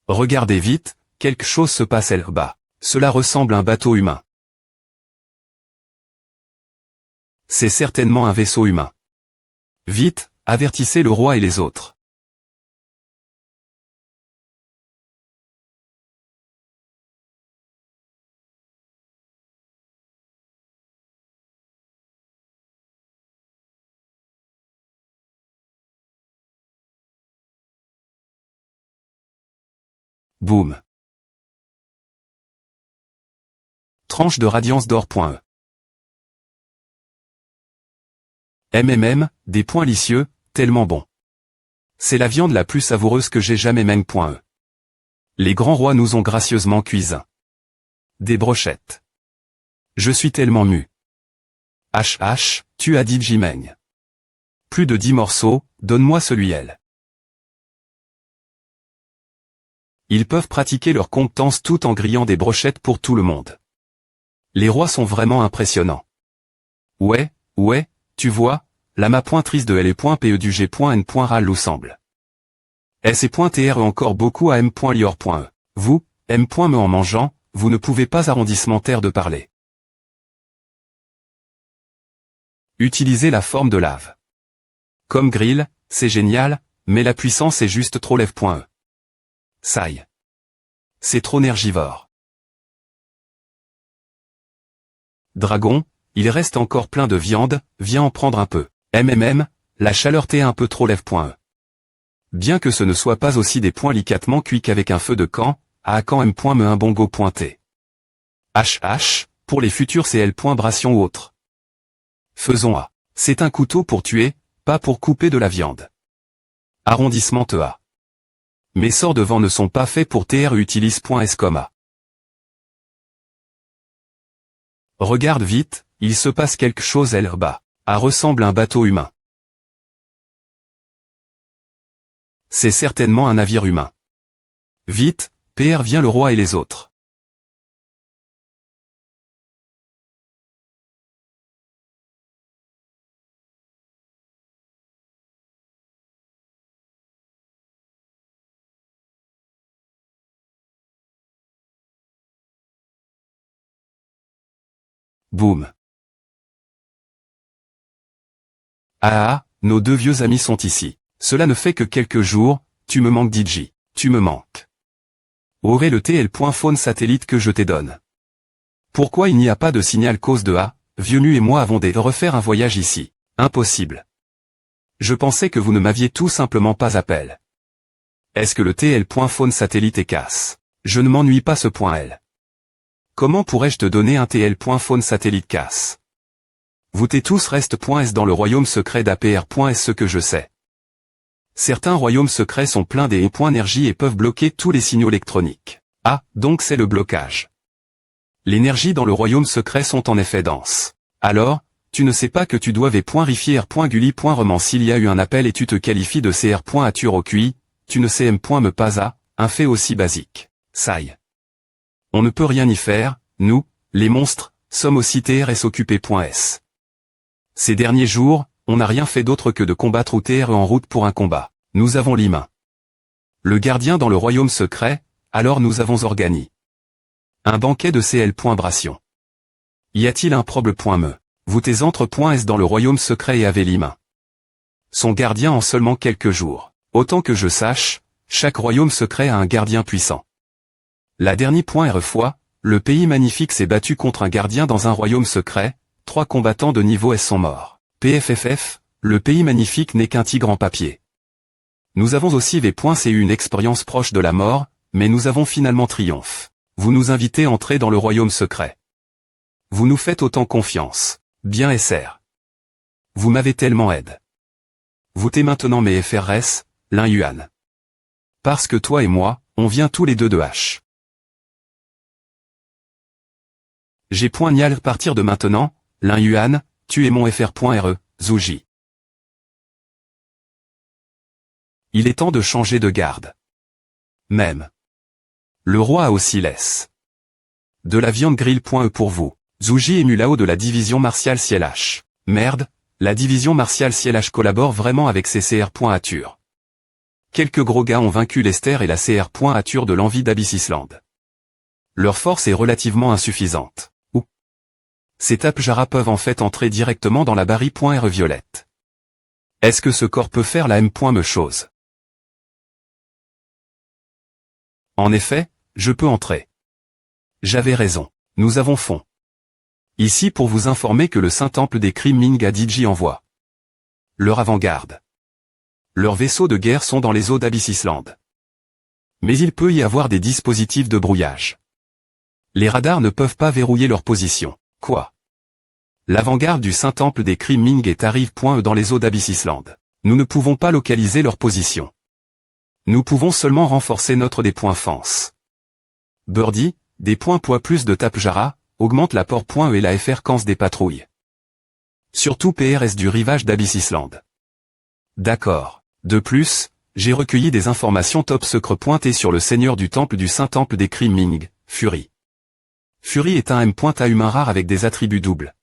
Regardez vite, quelque chose se passe là-bas. Cela ressemble à un bateau humain. C'est certainement un vaisseau humain. Vite, avertissez le roi et les autres. Boum. Tranche de radiance d'or.e. Des points licieux, tellement bons. C'est la viande la plus savoureuse que j'ai jamais mangé.e. Les grands rois nous ont gracieusement cuisins. Des brochettes. Je suis tellement mu. Tu as dit Jimeng. Plus de 10 morceaux, donne-moi celui-là. Ils peuvent pratiquer leur compétence tout en grillant des brochettes pour tout le monde. Les rois sont vraiment impressionnants. Ouais, tu vois, la ma pointrice de L.P du G.N.Ral ou semble. S.TR encore beaucoup à M.Lior.e. Vous, M.me en mangeant, vous ne pouvez pas arrondissement-terre de parler. Utilisez la forme de lave. Comme grill, c'est génial, mais la puissance est juste trop lève.e. Saï. C'est trop énergivore. Dragon, il reste encore plein de viande, viens en prendre un peu. La chaleur t'est un peu trop lève.e. Bien que ce ne soit pas aussi des points licatement cuits qu'avec un feu de camp, à quand M.me un bongo pointé. Pour les futurs c'est L.bration ou autre. Faisons A. C'est un couteau pour tuer, pas pour couper de la viande. Arrondissement A. Mes sorts de vent ne sont pas faits pour TR utilise.s comme A. Regarde vite, il se passe quelque chose là-bas. A ressemble à un bateau humain. C'est certainement un navire humain. Vite, PR vient le roi et les autres. Boum. Nos deux vieux amis sont ici. Cela ne fait que quelques jours, tu me manques DJ. Tu me manques. Aurais le TL.faune satellite que je te donne. Pourquoi il n'y a pas de signal cause de A, vieux nu et moi avons de refaire un voyage ici. Impossible. Je pensais que vous ne m'aviez tout simplement pas appel. Est-ce que le TL.faune satellite est casse? Je ne m'ennuie pas ce point L. Comment pourrais-je te donner un TL.faune satellite casse? Vous tous reste.s dans le royaume secret d'APR.s ce que je sais. Certains royaumes secrets sont pleins des points énergie et peuvent bloquer tous les signaux électroniques. Donc c'est le blocage. L'énergie dans le royaume secret sont en effet denses. Alors, tu ne sais pas que tu dois v.rifier.gulli.roman s'il y a eu un appel et tu te qualifies de cr.ature au QI, tu ne sais m.me pas A, un fait aussi basique. Saï. On ne peut rien y faire, nous, les monstres, sommes aussi TRS occupés.s. Ces derniers jours, on n'a rien fait d'autre que de combattre ou TR en route pour un combat. Nous avons l'humain. Le gardien dans le royaume secret, alors nous avons organisé un banquet de CL.bration. Y a-t-il un problème.me? Vous entre.s dans le royaume secret et avez l'humain. Son gardien en seulement quelques jours. Autant que je sache, chaque royaume secret a un gardien puissant. La dernière fois, le pays magnifique s'est battu contre un gardien dans un royaume secret, 3 combattants de niveau S sont morts. PFFF, le pays magnifique n'est qu'un tigre en papier. Nous avons aussi V.C eu une expérience proche de la mort, mais nous avons finalement triomphe. Vous nous invitez à entrer dans le royaume secret. Vous nous faites autant confiance. Bien SR. Vous m'avez tellement aidé. Vous t'es maintenant mes FRS, l'un Yuan. Parce que toi et moi, on vient tous les deux de H. J'ai .nial partir de maintenant, l'un Yuan, tu es mon FR.re, Zouji. Il est temps de changer de garde. Même. Le roi a aussi laisse. De la viande grill.e pour vous. Zouji est Mulao de la division martiale Ciel H. Merde, la division martiale Ciel H collabore vraiment avec CCR.ature. quelques gros gars ont vaincu l'Ester et la CR.Ature de l'envie d'Abyss Island. Leur force est relativement insuffisante. Ou ces Tapejara peuvent en fait entrer directement dans la Barry.R violette. Est-ce que ce corps peut faire la M.me chose? En effet, je peux entrer. J'avais raison. Nous avons fond. Ici pour vous informer que le Saint-Temple des Crimes Ming a DJ envoie leur avant-garde. Leurs vaisseaux de guerre sont dans les eaux d'Abyss Island. Mais il peut y avoir des dispositifs de brouillage. Les radars ne peuvent pas verrouiller leur position. Quoi? L'avant-garde du Saint-Temple des Crimes Ming est arrive.e dans les eaux d'Abyss Island. Nous ne pouvons pas localiser leur position. Nous pouvons seulement renforcer notre défense. Birdie, des points poids plus de Tapejara, augmente l'apport.e et la fréquence des patrouilles. Surtout PRS du rivage d'Abyss Island. D'accord. De plus, j'ai recueilli des informations top secret pointées sur le seigneur du temple du Saint-Temple des Crimes Ming, Fury. Fury est un M.A humain rare avec des attributs doubles.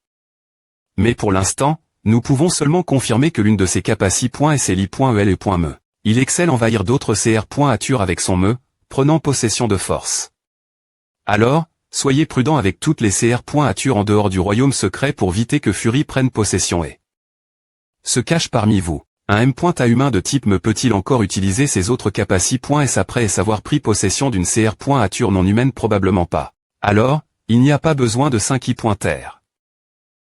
Mais pour l'instant, nous pouvons seulement confirmer que l'une de ses capacités.S est li.el et .me. Il excelle envahir d'autres CR.Ature avec son me, prenant possession de force. Alors, soyez prudents avec toutes les CR.Ature en dehors du royaume secret pour éviter que Fury prenne possession et se cache parmi vous. Un M.A humain de type me peut-il encore utiliser ses autres capacités.S après avoir pris possession d'une CR.Ature non humaine? Probablement pas. Alors, il n'y a pas besoin de 5 I.R.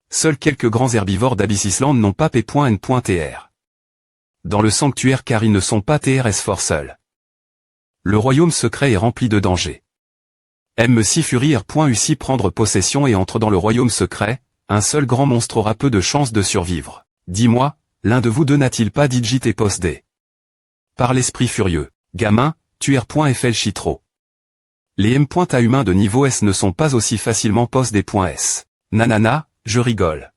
Seuls quelques grands herbivores d'Abyss Island n'ont pas P.N.TR. Dans le sanctuaire car ils ne sont pas TRS fort seuls. Le royaume secret est rempli de dangers. M6 Fury R.U6 prendre possession et entre dans le royaume secret, un seul grand monstre aura peu de chances de survivre. Dis-moi, l'un de vous deux n'a-t-il pas digit et posté? Par l'esprit furieux, gamin, tu R.FL Chitro. Les M.A humains de niveau S ne sont pas aussi facilement post des .S. Nanana, je rigole.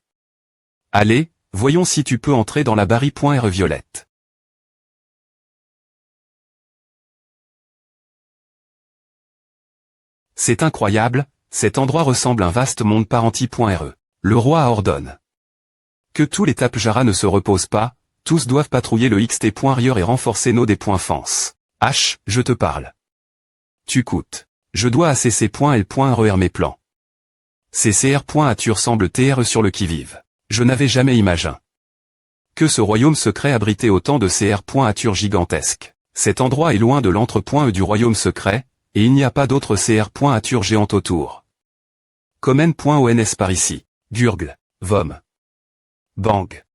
Allez, voyons si tu peux entrer dans la Barry.R violette. C'est incroyable, cet endroit ressemble à un vaste monde parenti.re. Le roi ordonne que tous les Tapejara ne se reposent pas, tous doivent patrouiller le XT.Rieur et renforcer nos défenses. H, je te parle. Tu coûtes. Je dois ACC.L.RER mes plans. CCR.Ature semble TRE sur le qui-vive. Je n'avais jamais imaginé que ce royaume secret abritait autant de CR.Ature gigantesques. Cet endroit est loin de l'entre.E du royaume secret, et il n'y a pas d'autres CR.Ature géantes autour. Comme N.ONS par ici. Gurgle. Vom. Bang.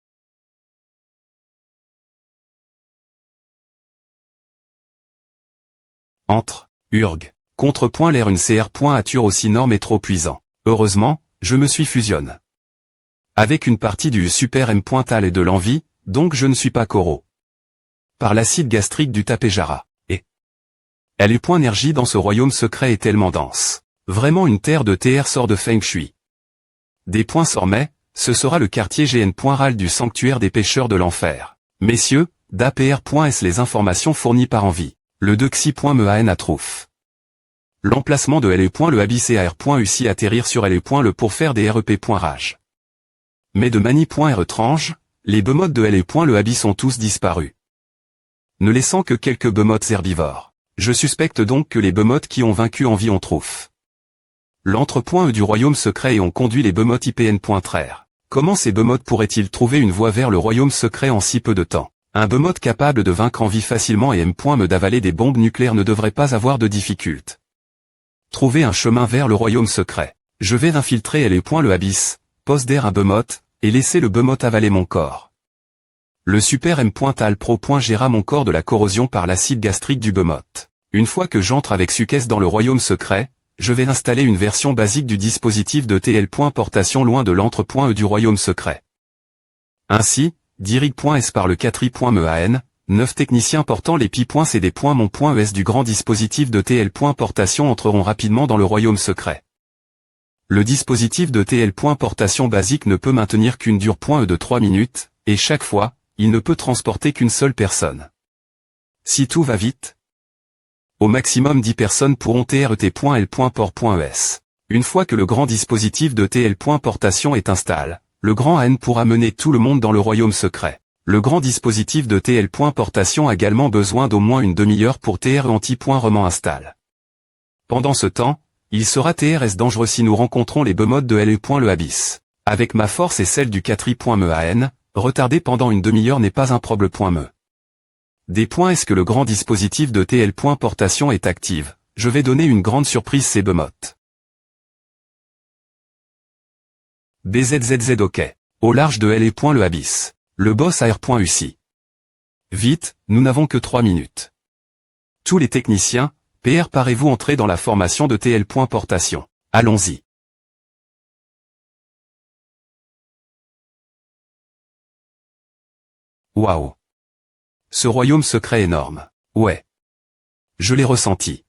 Entre. Urg. Contrepoint l'air une CR.Ature aussi énorme et trop puissant. Heureusement, je me suis fusionne avec une partie du super M.Tal et de l'envie, donc je ne suis pas Koro. Par l'acide gastrique du Tapejara. Et elle est point énergie dans ce royaume secret est tellement dense. Vraiment une terre de TR sort de Feng Shui. Des points sormets, ce sera le quartier GN.RAL du sanctuaire des pêcheurs de l'enfer. Messieurs, d'APR.S les informations fournies par envie. Le de Xi.MAN à trouf. L'emplacement de LE. Le Abyss et AR.UCI atterrir sur LE. Le pour faire des REP.Rage. Mais de Mani.Retrange, les bemotes de LE. Le Abyss ont tous disparu. Ne laissant que quelques bemotes herbivores. Je suspecte donc que les bemotes qui ont vaincu Envie ont trouf. L'entre.E du royaume secret et ont conduit les bemotes IPN.TRR. Comment ces bemotes pourraient-ils trouver une voie vers le royaume secret en si peu de temps? Un bemote capable de vaincre Envie facilement et M.Me d'avaler des bombes nucléaires ne devrait pas avoir de difficultés. Trouver un chemin vers le royaume secret. Je vais infiltrer LE. Le Abyss, poste d'air un bemote, et laisser le bemote avaler mon corps. Le super M.Tal Pro. Gérera mon corps de la corrosion par l'acide gastrique du bemote. Une fois que j'entre avec succès dans le royaume secret, je vais installer une version basique du dispositif de TL. Portation loin de l'entre.E du royaume secret. Ainsi, Dirig.S par le 4i.MAN, 9 techniciens portant les pi.C des .Mon.ES du grand dispositif de TL. Portation entreront rapidement dans le royaume secret. Le dispositif de TL. Portation basique ne peut maintenir qu'une dure.E de 3 minutes, et chaque fois, il ne peut transporter qu'une seule personne. Si tout va vite, au maximum 10 personnes pourront TRT.L.Port.ES. Une fois que le grand dispositif de TL. Portation est installé, le grand AN pourra mener tout le monde dans le royaume secret. Le grand dispositif de TL.portation a également besoin d'au moins une demi-heure pour TR anti-rement installe. Pendant ce temps, il sera TRS dangereux si nous rencontrons les bemodes de LE. Le abyss. Avec ma force et celle du 4i.mean, retarder pendant une demi-heure n'est pas un problème. Des points est-ce que le grand dispositif de TL.portation est active, je vais donner une grande surprise ces bemotes. BZZZ OK. Au large de LE. Le abyss. Le boss AR.UCI. Vite, nous n'avons que 3 minutes. Tous les techniciens, PR parez-vous entrer dans la formation de TL.portation. Allons-y. Waouh. Ce royaume secret énorme. Ouais. Je l'ai ressenti.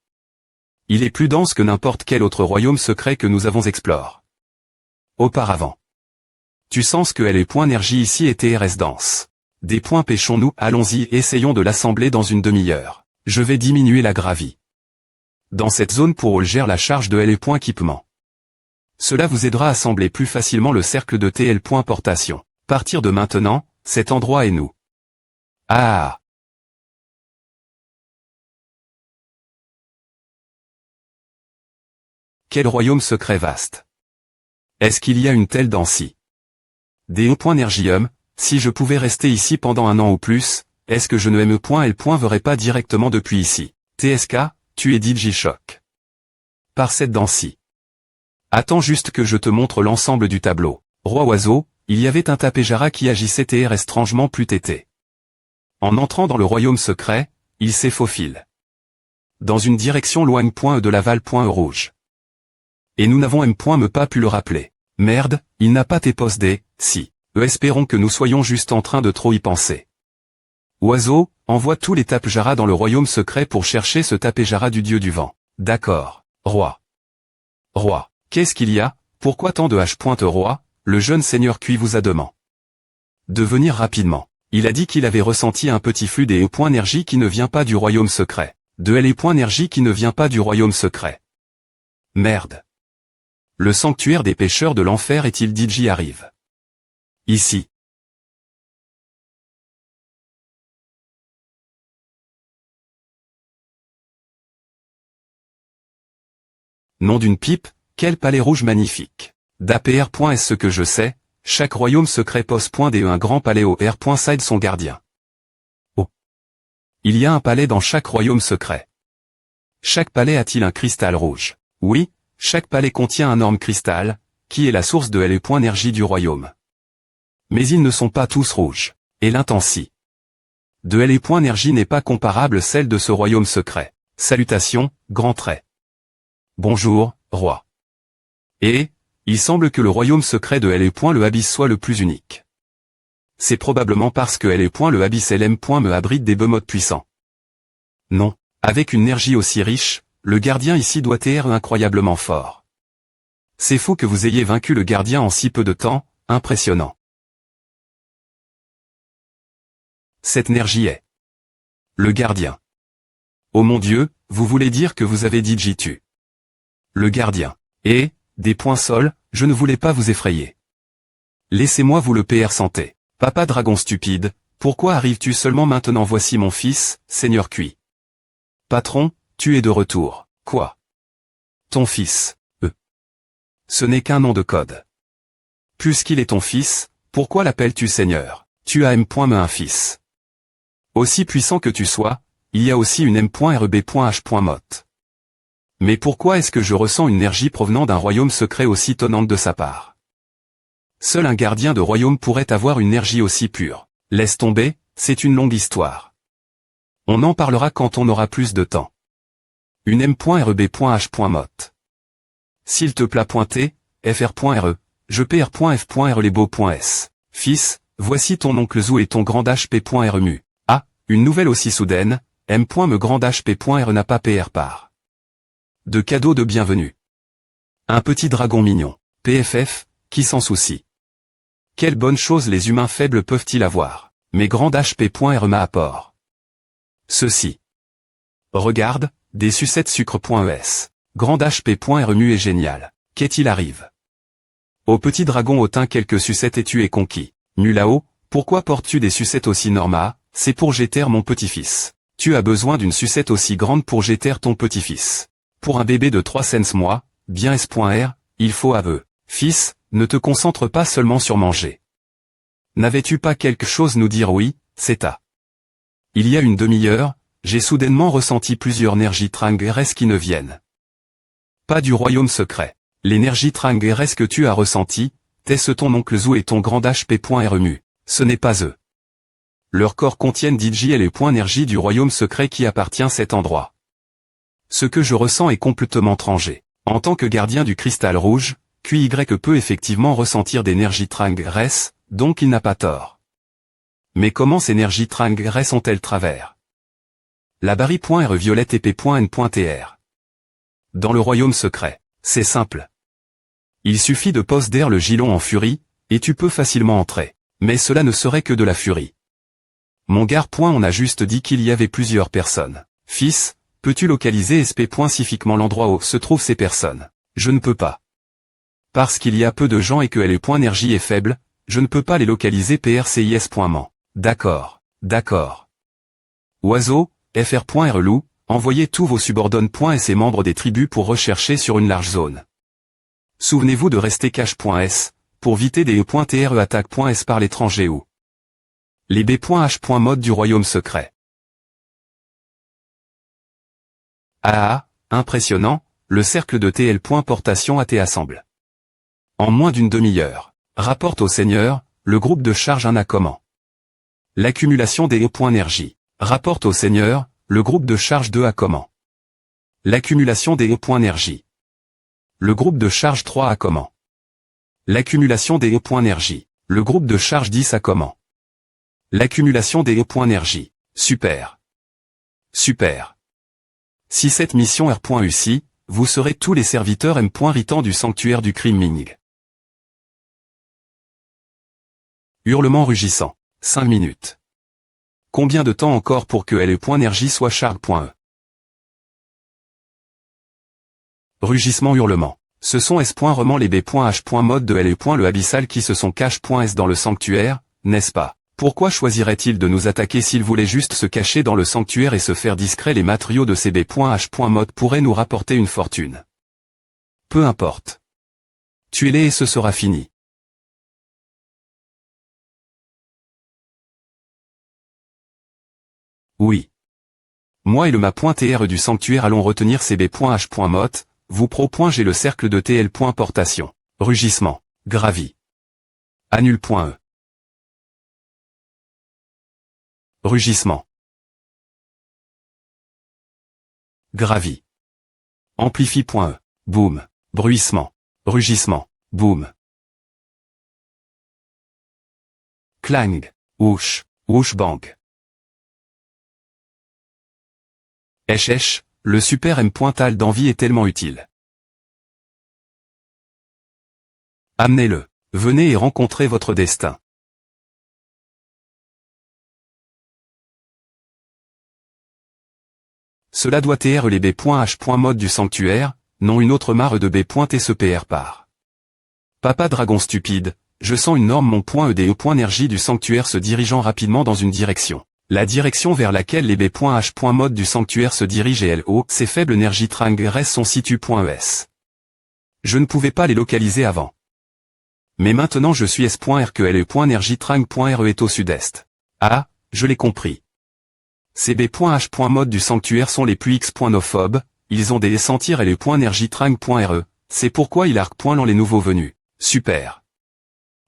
Il est plus dense que n'importe quel autre royaume secret que nous avons exploré auparavant. Tu sens que LE.énergie ici est TRS dense. Des points pêchons-nous, allons-y, essayons de l'assembler dans une demi-heure. Je vais diminuer la gravité. Dans cette zone pour gère la charge de LE.équipement. Cela vous aidera à assembler plus facilement le cercle de TL.portation. Partir de maintenant, cet endroit est nous. Ah. Quel royaume secret vaste. Est-ce qu'il y a une telle densité? DE.Energium, si je pouvais rester ici pendant 1 an ou plus, est-ce que je ne verrais pas directement depuis ici? TSK, tu es DigiShock. Par cette densité. Attends juste que je te montre l'ensemble du tableau. Roi oiseau, il y avait un Tapejara qui agissait TR étrangement plus tété. En entrant dans le royaume secret, il s'est faufilé. Dans une direction loin de l'aval.e rouge. Et nous n'avons pas pu le rappeler. Merde, il n'a pas tes postés, si. Espérons que nous soyons juste en train de trop y penser. Oiseau, envoie tous les Tapejara dans le royaume secret pour chercher ce Tapejara du dieu du vent. D'accord. Roi. Roi. Qu'est-ce qu'il y a? Pourquoi tant de H.roi? Le jeune seigneur Cui vous a demandé de venir rapidement. Il a dit qu'il avait ressenti un petit flux des E.énergie qui ne vient pas du royaume secret. De LE.énergie qui ne vient pas du royaume secret. Merde. Le sanctuaire des pêcheurs de l'enfer est-il Digi arrive. Ici. Nom d'une pipe, quel palais rouge magnifique. d'APR. Est-ce que je sais, chaque royaume secret posse.de un grand palais au R.side son gardien. Oh. Il y a un palais dans chaque royaume secret. Chaque palais a-t-il un cristal rouge? Oui, chaque palais contient un énorme cristal, qui est la source de LE.énergie du royaume. Mais ils ne sont pas tous rouges. Et l'intensité de LE.énergie n'est pas comparable à celle de ce royaume secret. Salutations, grand trait. Bonjour, roi. Et, il semble que le royaume secret de LE. Le abyss soit le plus unique. C'est probablement parce que LE. Le abyss LM. Me abrite des bemodes puissants. Non, avec une énergie aussi riche, le gardien ici doit être incroyablement fort. C'est fou que vous ayez vaincu le gardien en si peu de temps, impressionnant. Cette énergie est le gardien. Oh mon Dieu, vous voulez dire que vous avez dit Jitu. Le gardien. Et, des points sols, je ne voulais pas vous effrayer. Laissez-moi vous le PR santé. Papa dragon stupide, pourquoi arrives-tu seulement maintenant? Voici mon fils, Seigneur Cui. Patron, tu es de retour. Quoi? Ton fils, Ce n'est qu'un nom de code. Puisqu'il est ton fils, pourquoi l'appelles-tu Seigneur? Tu as M.me un fils. Aussi puissant que tu sois, il y a aussi une M.RB.H.mot. Mais pourquoi est-ce que je ressens une énergie provenant d'un royaume secret aussi tonnante de sa part? Seul un gardien de royaume pourrait avoir une énergie aussi pure. Laisse tomber, c'est une longue histoire. On en parlera quand on aura plus de temps. Une M.RB.H.mot. S'il te plaît pointer, fr.re, je pr.f.r les beaux.s. Fils, voici ton oncle Zou et ton grand hp.remu. Ah, une nouvelle aussi soudaine, m.me grand hp.r n'a pas pr par. De cadeaux de bienvenue. Un petit dragon mignon. PFF, qui s'en soucie. Quelle bonne chose les humains faibles peuvent-ils avoir. Mais grand hp.r m'a apport. Ceci. Regarde, des sucettes sucre.es. Grand hp.remu est génial. Qu'est-il arrive? Au petit dragon hautain quelques sucettes et tu es conquis. Nu là-haut, Pourquoi portes-tu des sucettes aussi Norma? C'est pour Jeter mon petit-fils. Tu as besoin d'une sucette aussi grande pour Jeter ton petit-fils. Pour un bébé de 3 cents mois, bien S.R, il faut aveu. Fils, ne te concentre pas seulement sur manger. N'avais-tu pas quelque chose nous dire? Oui, c'est à. Il y a une demi-heure, j'ai soudainement ressenti plusieurs Nergitrangs RS qui ne viennent pas du royaume secret. Les Nergitrangs RS que tu as ressentis, est-ce ton oncle Zou et ton grand HP.REMU? Ce n'est pas eux. Leurs corps contiennent DJ et les points énergie du royaume secret qui appartient à cet endroit. Ce que je ressens est complètement étranger. En tant que gardien du cristal rouge, QY peut effectivement ressentir des Nergitrangs RS, donc il n'a pas tort. Mais comment ces Nergitrangs RS ont-elles travers la barre.R violette épée.N.TR? Dans le royaume secret, c'est simple. Il suffit de poser le gilon en furie, et tu peux facilement entrer. Mais cela ne serait que de la furie. Mon gars. On a juste dit qu'il y avait plusieurs personnes. Fils, peux-tu localiser SP.Spécifiquement l'endroit où se trouvent ces personnes? Je ne peux pas. Parce qu'il y a peu de gens et que l'énergie est faible, je ne peux pas les localiser PRCIS.man. D'accord, d'accord. Oiseau, FR.RLOU, envoyez tous vos subordonnes.S et membres des tribus pour rechercher sur une large zone. Souvenez-vous de rester cache.S, pour éviter des E.TRE attaque.S par l'étranger ou les B.H. Mode du royaume secret. Ah, impressionnant, le cercle de TL. Portation a été assemblé. En moins d'une demi-heure. Rapporte au Seigneur, le groupe de charge en a comment? L'accumulation des E.Énergie. Rapporte au Seigneur, le groupe de charge 2 a comment? L'accumulation des E.Énergie. Le groupe de charge 3 a comment? L'accumulation des E.Énergie. Le groupe de charge 10 a comment? L'accumulation des E.Énergie. Super. Super. Si cette mission R. réussit, vous serez tous les serviteurs M. Ritant du sanctuaire du crime Ming. Hurlement rugissant. 5 minutes. Combien de temps encore pour que L.Énergie soit charge.E? Rugissement hurlement. Ce sont S. Reman les B.H. Mode de L. Le abyssal qui se sont cache.S dans le sanctuaire, n'est-ce pas? Pourquoi choisirait-il de nous attaquer s'il voulait juste se cacher dans le sanctuaire et se faire discret? Les matériaux de ces B.H. Mode pourraient nous rapporter une fortune. Peu importe. Tuez-les et ce sera fini. Oui. Moi et le ma.TR du sanctuaire allons retenir ces B.H. Mode, vous pro. J'ai le cercle de TL. Portation. Rugissement. Gravi. Annule.E. Rugissement. Gravi. Amplifie.E. Boum. Bruissement. Rugissement. Boum. Clang. Whoosh. Whoosh bang. Esh, le super M.Tal d'envie est tellement utile. Amenez-le. Venez et rencontrez votre destin. Cela doit être les B.H. Mode du sanctuaire, non une autre mare de B.TCPR par. Papa dragon stupide, je sens une norme mon point EDE.énergie du sanctuaire se dirigeant rapidement dans une direction. La direction vers laquelle les B.H. Mode du sanctuaire se dirigent et LO, ces faibles Nergitrangs RS sont situ.ES. Je ne pouvais pas les localiser avant. Mais maintenant je suis S.R que LE.Nergitrangs.RE est au sud-est. Ah, je l'ai compris. Ces B.H. Mode du sanctuaire sont les plus X.nophobes, ils ont des sentir et LE.Nergitrangs.RE, c'est pourquoi il arc les nouveaux venus. Super.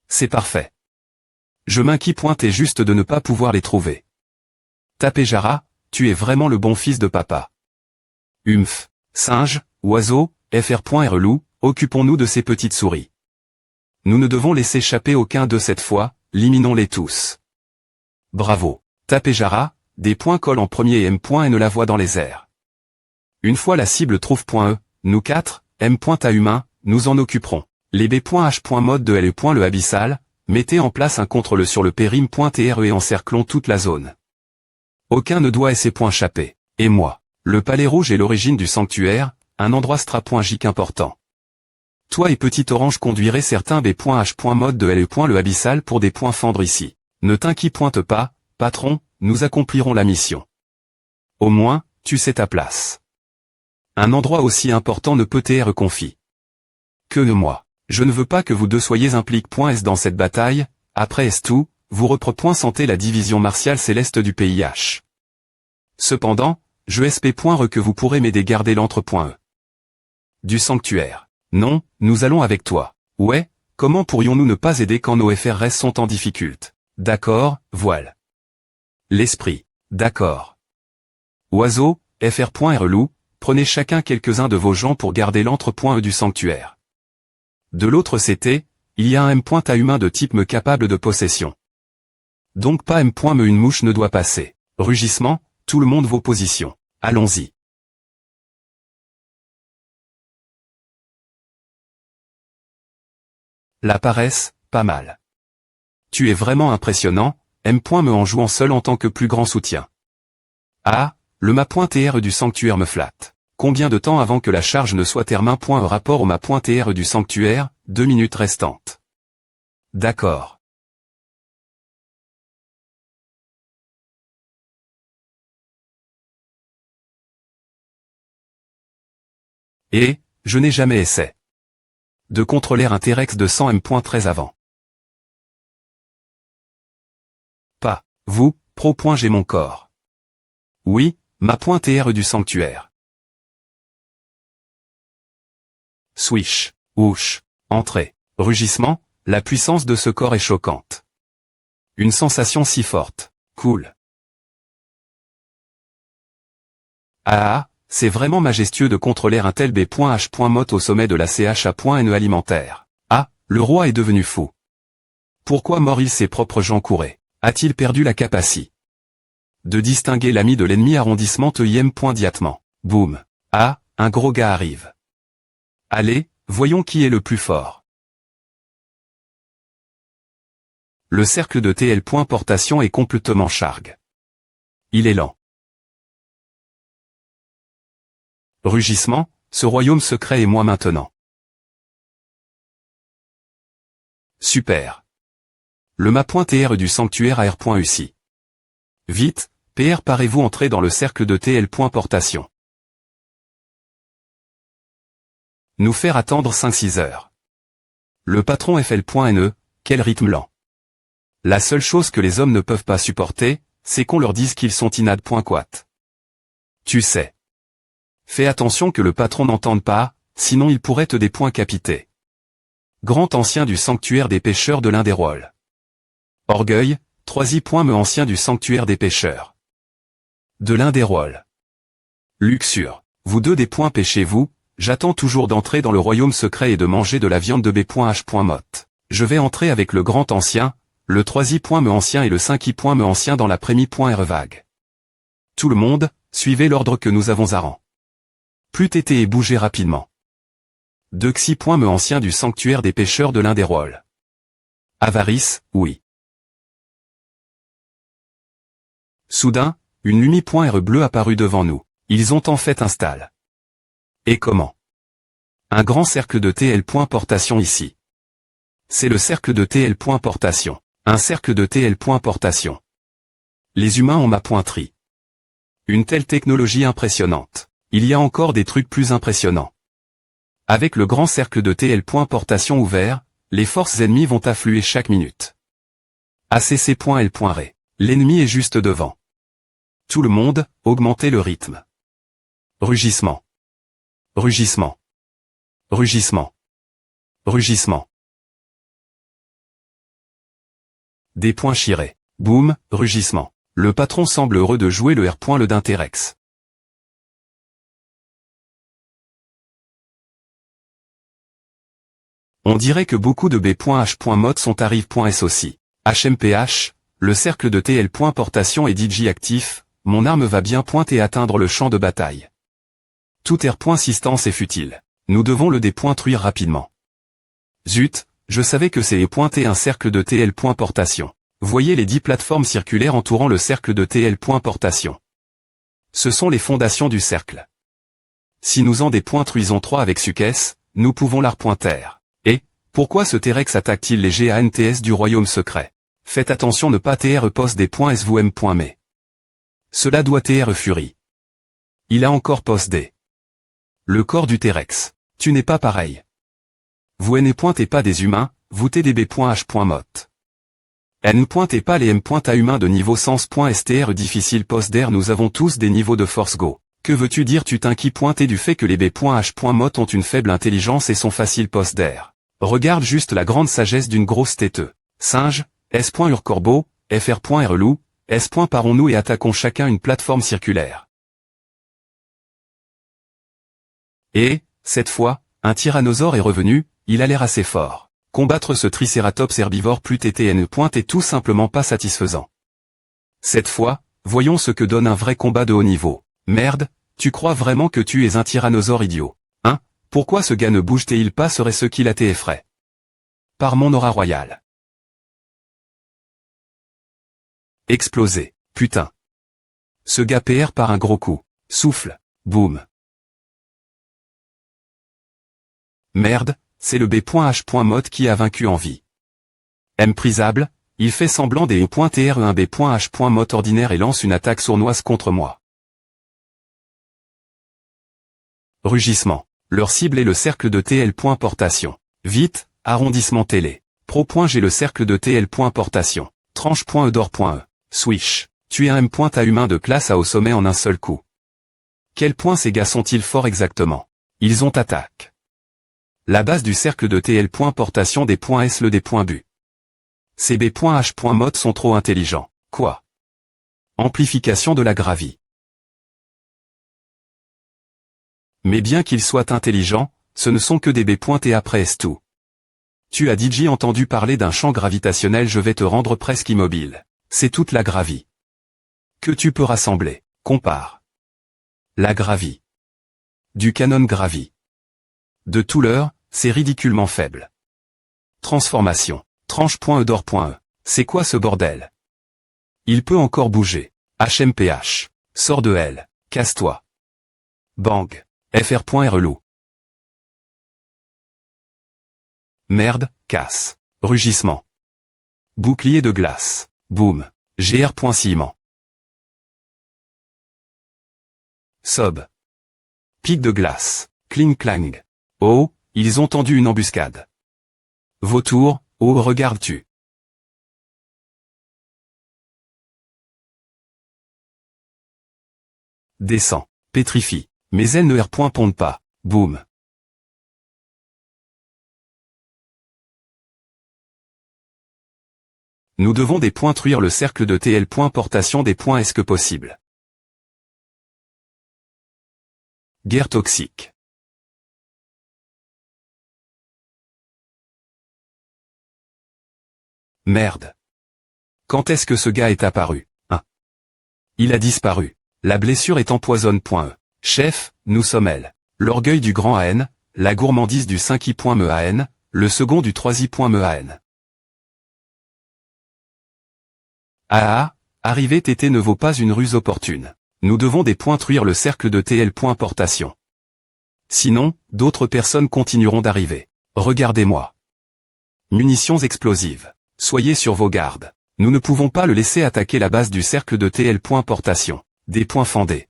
C'est parfait. Je m'inquiète juste de ne pas pouvoir les trouver. Tapejara, tu es vraiment le bon fils de papa. Humph, singe, oiseau, FR.RLOU, occupons-nous de ces petites souris. Nous ne devons laisser échapper aucun d'eux cette fois, liminons-les tous. Bravo. Tapejara, des points collent en premier et M.N la voie dans les airs. Une fois la cible trouve.E, nous 4, M.A humain, nous en occuperons. Les B.H. Mode de L. Le abyssal, mettez en place un contrôle sur le périm.TR et encerclons toute la zone. Aucun ne doit échapper. Et moi. Le palais rouge est l'origine du sanctuaire, un endroit stratégique important. Toi et Petit Orange conduirez certains B.H. Mode de L. Le abyssal pour des points fendre ici. Ne t'inquiète pas, patron, nous accomplirons la mission. Au moins, tu sais ta place. Un endroit aussi important ne peut être confié que de moi. Je ne veux pas que vous deux soyez impliqués dans cette bataille, après tout, vous représentez la division martiale céleste du PIH. Cependant, je espère que vous pourrez m'aider garder l'entre.e. Du sanctuaire. Non, nous allons avec toi. Ouais, comment pourrions-nous ne pas aider quand nos FRS sont en difficulté? D'accord, voile. L'esprit. D'accord. Oiseau, FR.RLOU, prenez chacun quelques-uns de vos gens pour garder l'entre.e du sanctuaire. De l'autre côté, il y a un M.A humain de type me capable de possession. Donc pas M.Me une mouche ne doit passer. Rugissement, tout le monde vos positions. Allons-y. La paresse, pas mal. Tu es vraiment impressionnant, M.Me en jouant seul en tant que plus grand soutien. Ah, le ma.TR du sanctuaire me flatte. Combien de temps avant que la charge ne soit terminée? Rapport au ma.TR du sanctuaire, 2 minutes restantes. D'accord. Et, je n'ai jamais essayé de contrôler un T-Rex de 100 M.13 avant. Pas, vous, pro. J'ai mon corps. Oui, ma.TR du sanctuaire. Swish, ouch, entrée, rugissement, la puissance de ce corps est choquante. Une sensation si forte, cool. Ah, c'est vraiment majestueux de contrôler un tel B.H.Mot au sommet de la CHA.NE alimentaire. Ah, le roi est devenu fou. Pourquoi mord-il ses propres gens couraient? A-t-il perdu la capacité de distinguer l'ami de l'ennemi? Arrondissement EIM. Diatement. Boum. Ah, un gros gars arrive. Allez, voyons qui est le plus fort. Le cercle de TL. Portation est complètement charge. Il est lent. Rugissement, ce royaume secret est moi maintenant. Super. Le ma.TR du sanctuaire AR.UCI. Vite, PR parez-vous entrer dans le cercle de TL. Portation. Nous faire attendre 5-6 heures. Le patron FL.NE, quel rythme lent. La seule chose que les hommes ne peuvent pas supporter, c'est qu'on leur dise qu'ils sont inades.quat. Tu sais. Fais attention que le patron n'entende pas, sinon il pourrait te décapiter. Grand ancien du sanctuaire des pêcheurs de l'un des rôles. Orgueil, 3i.me ancien du sanctuaire des pêcheurs. De l'un des rôles. Luxure, vous deux des points pêchez-vous, j'attends toujours d'entrer dans le royaume secret et de manger de la viande de B.H.Mot. Je vais entrer avec le grand ancien, le 3i.me ancien et le 5i.me ancien dans l'après-midi.R vague. Tout le monde, suivez l'ordre que nous avons à rang. Plus tété et bougez rapidement. 2xi.me ancien du sanctuaire des pêcheurs de l'un des rôles. Avarice, oui. Soudain, une lumi.R bleue apparut devant nous. Ils ont en fait installé. Et comment? Un grand cercle de TL. Portation ici. C'est le cercle de TL. Portation. Un cercle de TL. Portation. Les humains ont ma pointerie. Une telle technologie impressionnante. Il y a encore des trucs plus impressionnants. Avec le grand cercle de TL. Portation ouvert, les forces ennemies vont affluer chaque minute. ACC.L.R. L'ennemi est juste devant. Tout le monde, augmentez le rythme. Rugissement. Rugissement. Rugissement. Rugissement. Des points chirés. Boum, rugissement. Le patron semble heureux de jouer le R. Le d'un T-Rex. On dirait que beaucoup de B.H.Mod sont arrive.S aussi. HMPH, le cercle de TL. Portation est DJ actif, mon arme va bien pointer et atteindre le champ de bataille. Tout R.Assistance est futile. Nous devons le dépointuire rapidement. Zut, je savais que c'est pointer un cercle de TL. Portation. Voyez les 10 plateformes circulaires entourant le cercle de TL. Portation. Ce sont les fondations du cercle. Si nous en dépointuisons 3 avec succès, nous pouvons la repointer. Et, pourquoi ce T-Rex attaque-t-il les GANTS du royaume secret? Faites attention ne pas tr post des points svm. Mais. Cela doit tr furie. Il a encore post des. Le corps du T-Rex. Tu n'es pas pareil. Vous ne pointez pas des humains, vous tdb.h.mot. Ne pointez pas les m.a humains de niveau sens.str difficile post d'air nous avons tous des niveaux de force go. Que veux-tu dire tu t'inquiètes pointer du fait que les b.h.mot ont une faible intelligence et sont faciles post d'air. Regarde juste la grande sagesse d'une grosse têteux. Singe, s.urcorbeau, fr.relou, s.parons-nous et attaquons chacun une plateforme circulaire. Et, cette fois, un tyrannosaure est revenu, il a l'air assez fort. Combattre ce tricératops herbivore plus ttn. Est tout simplement pas satisfaisant. Cette fois, voyons ce que donne un vrai combat de haut niveau. Merde, tu crois vraiment que tu es un tyrannosaure idiot? Hein? Pourquoi ce gars ne bouge-t-il pas serait ce qu'il a été effraie? Par mon aura royale. Explosé. Putain. Ce gars PR par un gros coup. Souffle. Boum. Merde, c'est le b.h.mod qui a vaincu en vie. Méprisable, il fait semblant des e.tr un b.h.mod ordinaire et lance une attaque sournoise contre moi. Rugissement. Leur cible est le cercle de TL. Portation. Vite, arrondissement télé. Pro.j'ai le cercle de TL. Portation. Tranche.edor.e. Swish. Tu es un m.a humain de classe A au sommet en un seul coup. Quel point ces gars sont-ils forts exactement? Ils ont attaque. La base du cercle de TL. Portation des points S le des points bu. Ces b.h.mod sont trop intelligents. Quoi? Amplification de la gravie. Mais bien qu'ils soient intelligents, ce ne sont que des b.t après S2. Tu as DJ entendu parler d'un champ gravitationnel je vais te rendre presque immobile. C'est toute la gravie. Que tu peux rassembler. Compare. La gravie. Du canon gravie. De tout l'heure, c'est ridiculement faible. Transformation. Tranche.edor.e. C'est quoi ce bordel? Il peut encore bouger. HMPH. Sors de L. Casse-toi. Bang. fr.relou. Merde, casse. Rugissement. Bouclier de glace. Boum. gr.ciment. Sob. Pic de glace. Cling-clang. Oh, ils ont tendu une embuscade. Vautour, oh regardes-tu. Descend. Pétrifie. Mais elle ne r.ponde pas. Boum. Nous devons détruire le cercle de TL. Portation des points est-ce que possible. Guerre toxique. Merde. Quand est-ce que ce gars est apparu? Hein? Il a disparu. La blessure est empoisonne.e. Chef, nous sommes elle. L'orgueil du grand AN, la gourmandise du 5i.mean, le second du 3i.mean. Ah, arriver TT ne vaut pas une ruse opportune. Nous devons détruire le cercle de TL. Portation. Sinon, d'autres personnes continueront d'arriver. Regardez-moi. Munitions explosives. Soyez sur vos gardes. Nous ne pouvons pas le laisser attaquer la base du cercle de TL. Portation. Des points fendés.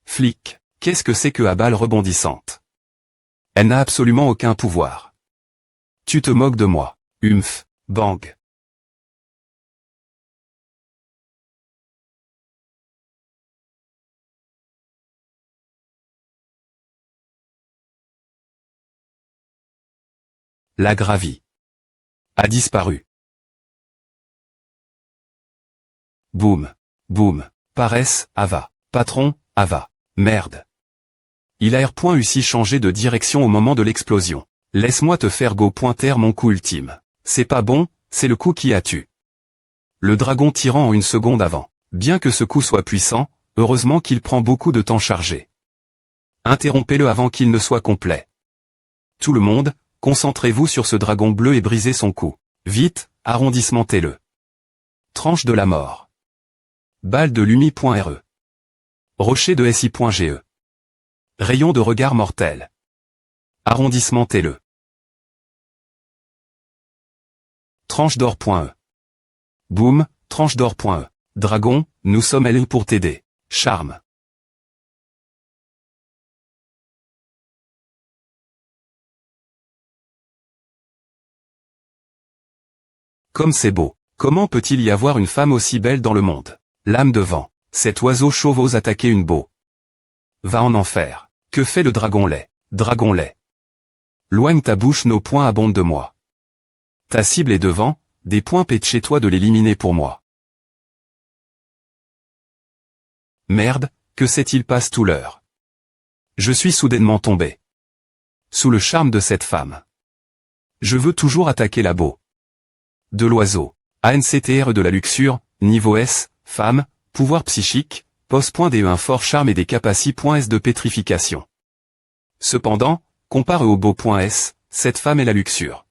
Flic. Qu'est-ce que c'est que à balle rebondissante? Elle n'a absolument aucun pouvoir. Tu te moques de moi. Humph. Bang. La gravie. A disparu. Boum. Boum. Paresse, Ava. Patron, Ava. Merde. Il a R.U.C. changé de direction au moment de l'explosion. Laisse-moi te faire go.r mon coup ultime. C'est pas bon, c'est le coup qui a tué. Le dragon tirant en une seconde avant. Bien que ce coup soit puissant, heureusement qu'il prend beaucoup de temps chargé. Interrompez-le avant qu'il ne soit complet. Tout le monde, concentrez-vous sur ce dragon bleu et brisez son cou. Vite, arrondissementez-le. Tranche de la mort. Balle de l'umi.re. Rocher de si.ge. Rayon de regard mortel. Arrondissement TLE. Tranche d'or.e. Boum, tranche d'or.e. Dragon, nous sommes là pour t'aider. Charme. Comme c'est beau. Comment peut-il y avoir une femme aussi belle dans le monde? Lame de vent. Cet oiseau chauve ose attaquer une beau. Va en enfer. Que fait le dragon lait? Dragon lait. Loigne ta bouche, nos poings abondent de moi. Ta cible est devant, des poings pètent chez toi de l'éliminer pour moi. Merde, que s'est-il passe tout l'heure? Je suis soudainement tombé. Sous le charme de cette femme. Je veux toujours attaquer la beau. De l'oiseau. ANCTR de la luxure, niveau S, femme, pouvoir psychique, pose.de un fort charme et des capacités.s de pétrification. Cependant, comparé au beau.s, cette femme est la luxure.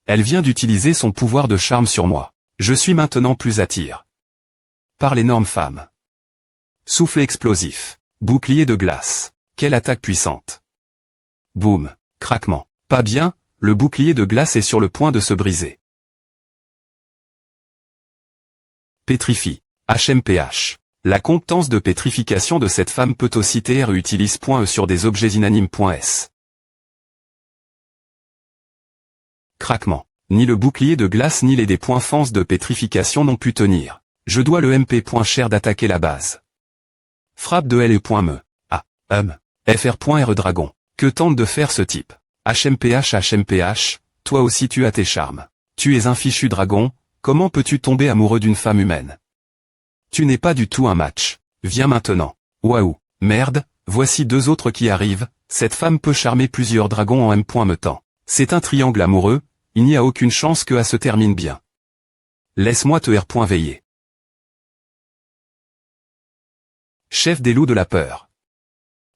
Elle vient d'utiliser son pouvoir de charme sur moi. Je suis maintenant plus attire. Par l'énorme femme. Souffle explosif. Bouclier de glace. Quelle attaque puissante. Boum. Craquement. Pas bien, le bouclier de glace est sur le point de se briser. Pétrifie. HMPH. La compétence de pétrification de cette femme peut aussi TR utilise.e sur des objets inanimes.s. Craquement. Ni le bouclier de glace ni les des points fences de pétrification n'ont pu tenir. Je dois le MP.cher d'attaquer la base. Frappe de LE.me. FR.re dragon. Que tente de faire ce type? HMPH, toi aussi tu as tes charmes. Tu es un fichu dragon, comment peux-tu tomber amoureux d'une femme humaine? Tu n'es pas du tout un match. Viens maintenant. Waouh. Merde, voici deux autres qui arrivent, cette femme peut charmer plusieurs dragons en M.me temps. C'est un triangle amoureux, il n'y a aucune chance que à se termine bien. Laisse-moi te R.veiller. Chef des loups de la peur.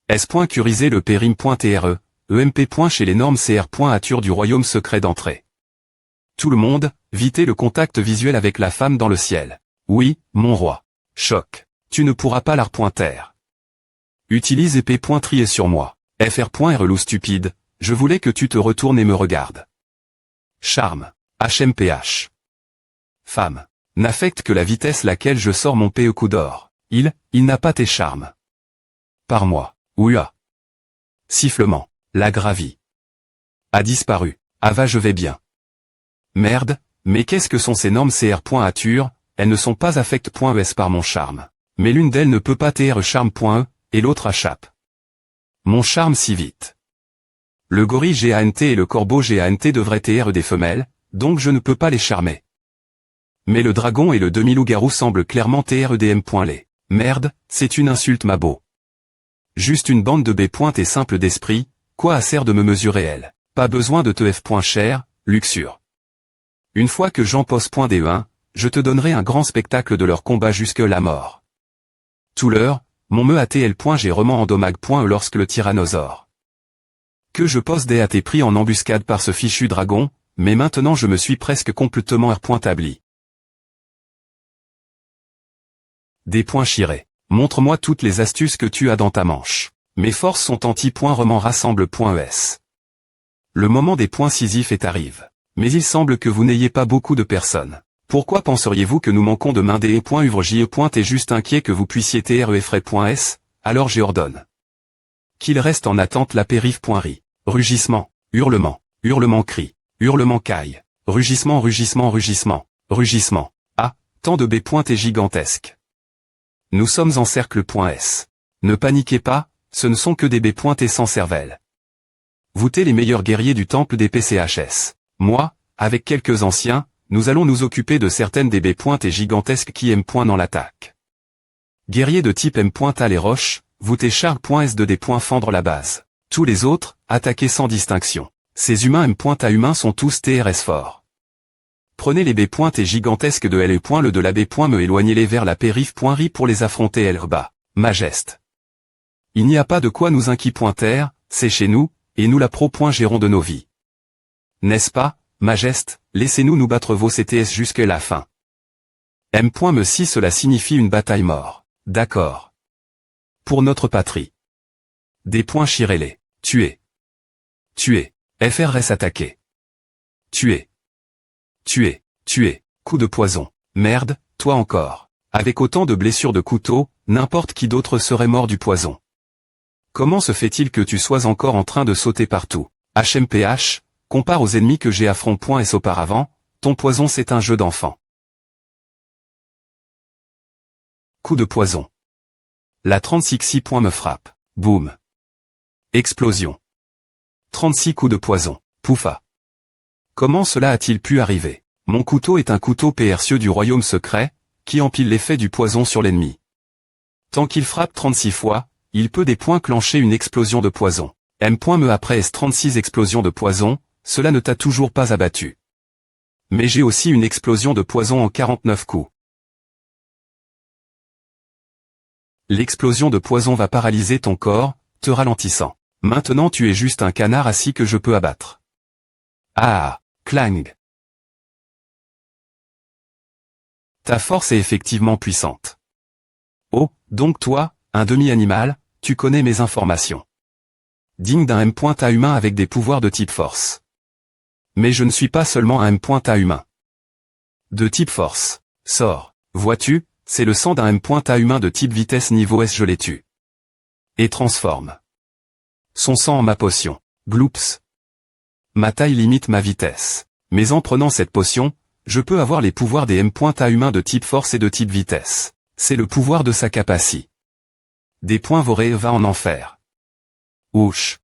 S.curiser le périm.tre, EMP. Chez les normes CR.ature du royaume secret d'entrée. Tout le monde, vitez le contact visuel avec la femme dans le ciel. Oui, mon roi. Choc. Tu ne pourras pas l'art.terre. Utilise épée. Trier sur moi. FR.re loup stupide, je voulais que tu te retournes et me regardes. Charme. HMPH. Femme. N'affecte que la vitesse laquelle je sors mon PE coup d'or. Il n'a pas tes charmes. Par moi. Ouah. Sifflement. La gravie. A disparu. Va je vais bien. Merde, mais qu'est-ce que sont ces normes CR.ature, elles ne sont pas affect.es par mon charme. Mais l'une d'elles ne peut pas TR charme.e, et l'autre achappe. Mon charme si vite. Le gorille GANT et le corbeau GANT devraient TR des femelles, donc je ne peux pas les charmer. Mais le dragon et le demi-loup-garou semblent clairement TR des M.les. Merde, c'est une insulte ma beau. Juste une bande de B. Et simple d'esprit, quoi à sert de me mesurer elle? Pas besoin de te F.cher, luxure. Une fois que j'en pose.de1, je te donnerai un grand spectacle de leur combat jusque la mort. Tout l'heure, mon me ATL.g rement en domag.e lorsque le tyrannosaure. Que je pose des AT pris en embuscade par ce fichu dragon, mais maintenant je me suis presque complètement R.tabli. Des points chirés. Montre-moi toutes les astuces que tu as dans ta manche. Mes forces sont anti-roman rassemble.es. Le moment des points cisifs est arrive. Mais il semble que vous n'ayez pas beaucoup de personnes. Pourquoi penseriez-vous que nous manquons de main des .uvre.je. T'es juste inquiet que vous puissiez TREFRE.s, alors j'ordonne. Qu'il reste en attente la périph.ri. Rugissement, hurlement, hurlement cri, hurlement caille, rugissement rugissement rugissement, rugissement. Ah, tant de B. est gigantesque. Nous sommes en cercle.s. Ne paniquez pas, ce ne sont que des B. et sans cervelle. Vous t'es les meilleurs guerriers du temple des PCHS. Moi, avec quelques anciens, nous allons nous occuper de certaines des B. et gigantesques qui M. dans l'attaque. Guerriers de type M. à les roches, vous t'es char.s de des points fendre la base. Tous les autres, attaquez sans distinction. Ces humains M. à humains sont tous TRS forts. Prenez les B. et gigantesques de LE. Le de la B. Me éloignez-les vers la périph.ri pour les affronter L. Bas. Majeste. Il n'y a pas de quoi nous inquiéter, c'est chez nous, et nous la pro. Gérons de nos vies. N'est-ce pas, Majeste, laissez-nous nous battre vos CTS jusqu'à la fin. M.me si cela signifie une bataille mort. D'accord. Pour notre patrie. Des points Chirélé. Tuer. Tuer. FRS attaquer. Tuer. Tuer. Tuer. Coup de poison. Merde, toi encore. Avec autant de blessures de couteau, n'importe qui d'autre serait mort du poison. Comment se fait-il que tu sois encore en train de sauter partout? HMPH, compare aux ennemis que j'ai affrontés auparavant, ton poison c'est un jeu d'enfant. Coup de poison. La 36 points me frappe. Boum. Explosion. 36 coups de poison. Pouffa. Comment cela a-t-il pu arriver? Mon couteau est un couteau précieux du royaume secret, qui empile l'effet du poison sur l'ennemi. Tant qu'il frappe 36 fois, il peut des points clencher une explosion de poison. Me après S 36 explosions de poison, cela ne t'a toujours pas abattu. Mais j'ai aussi une explosion de poison en 49 coups. L'explosion de poison va paralyser ton corps, te ralentissant. Maintenant tu es juste un canard assis que je peux abattre. Ah, clang. Ta force est effectivement puissante. Oh, donc toi, un demi-animal, tu connais mes informations. Digne d'un M.A humain avec des pouvoirs de type force. Mais je ne suis pas seulement un M.A humain. De type force. Sors. Vois-tu, c'est le sang d'un M.A humain de type vitesse niveau S, je les tue. Et transforme son sang en ma potion. Gloops. Ma taille limite ma vitesse. Mais en prenant cette potion, je peux avoir les pouvoirs des M.A humains de type force et de type vitesse. C'est le pouvoir de sa capacité. Des points vorés va en enfer. Ouch.